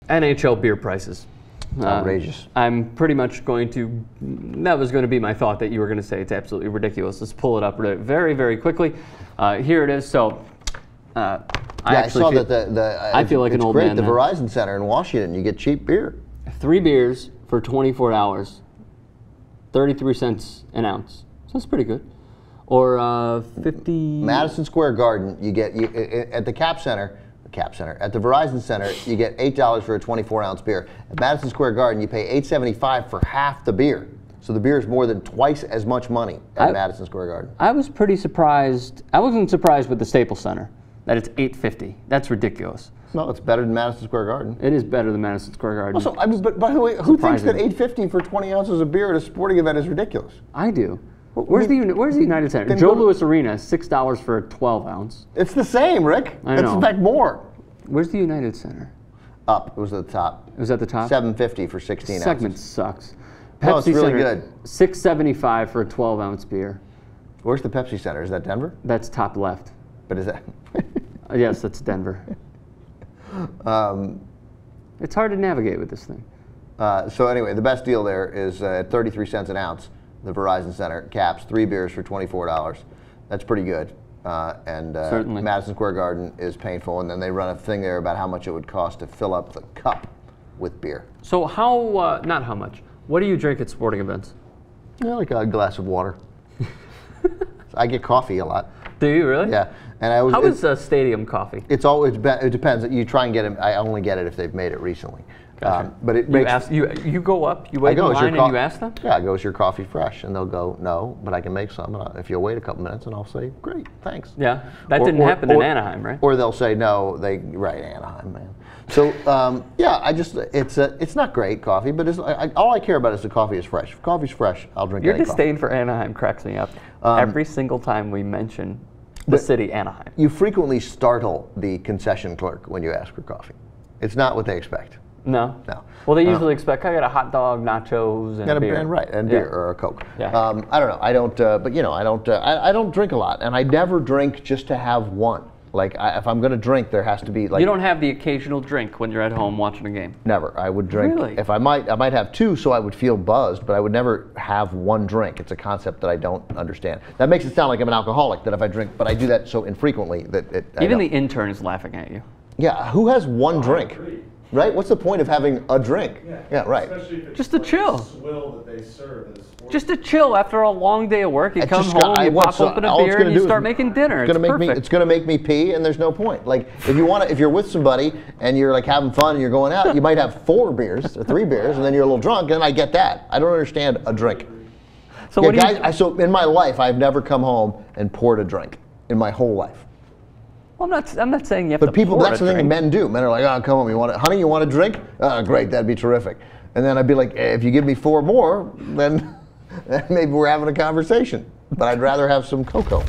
NHL beer prices. Outrageous. I'm pretty much going to, that was going to be my thought, that you were going to say it's absolutely ridiculous. Let's pull it up very, very quickly. Here it is. So I saw that I feel like an old man. man. The Verizon Center in Washington, you get cheap beer. 3 beers for $24, 33 cents an ounce. So that's pretty good. Or 50. Madison Square Garden, you get at the Cap Center. At the Verizon Center, you get $8 for a 24-ounce beer. At Madison Square Garden, you pay $8.75 for half the beer. So the beer is more than twice as much money at Madison Square Garden. I was pretty surprised. I wasn't surprised with the Staples Center that it's $8.50. That's ridiculous. No, it's better than Madison Square Garden. It is better than Madison Square Garden. Also, I mean, but by the way, who thinks that $8.50 for 20 ounces of beer at a sporting event is ridiculous? I do. Where's the United Center? Joe Louis Arena, $6 for a 12-ounce. It's the same, Rick. I know. It's in fact more. Where's the United Center? Up. It was at the top. It was at the top? $7.50 for 16 ounces. Segment sucks. Pepsi No, it's really Center, good. $6.75 for a 12-ounce beer. Where's the Pepsi Center? Is that Denver? That's top left. But is that? Yes, that's Denver. It's hard to navigate with this thing. So anyway, the best deal there is at 33 cents an ounce. The Verizon Center caps 3 beers for $24. That's pretty good. Certainly. Madison Square Garden is painful, and then they run a thing there about how much it would cost to fill up the cup with beer. So how, not how much, what do you drink at sporting events? Yeah, like a glass of water. I get coffee a lot. Do you really? Yeah. And I always, how is stadium coffee? It's always, it depends. You try and get it, I only get it if they've made it recently. Gotcha. But it makes, you go up, you wait in line and you ask them? Yeah, I go, is your coffee fresh? And they'll go, no, but I can make some. And if you'll wait a couple minutes, and I'll say, great, thanks. Yeah, that didn't happen in Anaheim, right? Or they'll say, no, right, Anaheim, man. So, yeah, it's not great coffee, but all I care about is the coffee is fresh. If coffee's fresh, I'll drink Your any disdain for Anaheim cracks me up. Every single time we mention the city, Anaheim. You frequently startle the concession clerk when you ask for coffee. It's not what they expect. No? No. Well, they usually expect, I got a hot dog, nachos, and beer. And beer or a Coke. Yeah. I don't know. I don't, but you know, I don't drink a lot. And I never drink just to have one. Like, if I'm going to drink, there has to be like... You don't have the occasional drink when you're at home watching a game? Never. I would drink... Really? If I might have 2 so I would feel buzzed, but I would never have one drink. It's a concept that I don't understand. That makes it sound like I'm an alcoholic, that if I drink, but I do that so infrequently that Even the intern is laughing at you. Yeah, who has one drink? Right? What's the point of having a drink? Yeah, right. Just to chill. Swill that they serve just to chill after a long day of work. You come home, you pop open a beer, and you start making dinner. It's perfect. It's going to make me pee, and there's no point. Like, if you're with somebody and you're like having fun and you're going out, you might have 4 beers or 3 beers, and then you're a little drunk, and I get that. I don't understand a drink. So so in my life, I've never come home and poured a drink in my whole life. Well, I'm not saying you have to. But people, that's the thing men do. Men are like, oh, come on, honey, you want a drink? Great, that'd be terrific. And then I'd be like, if you give me 4 more, then maybe we're having a conversation. But I'd rather have some cocoa.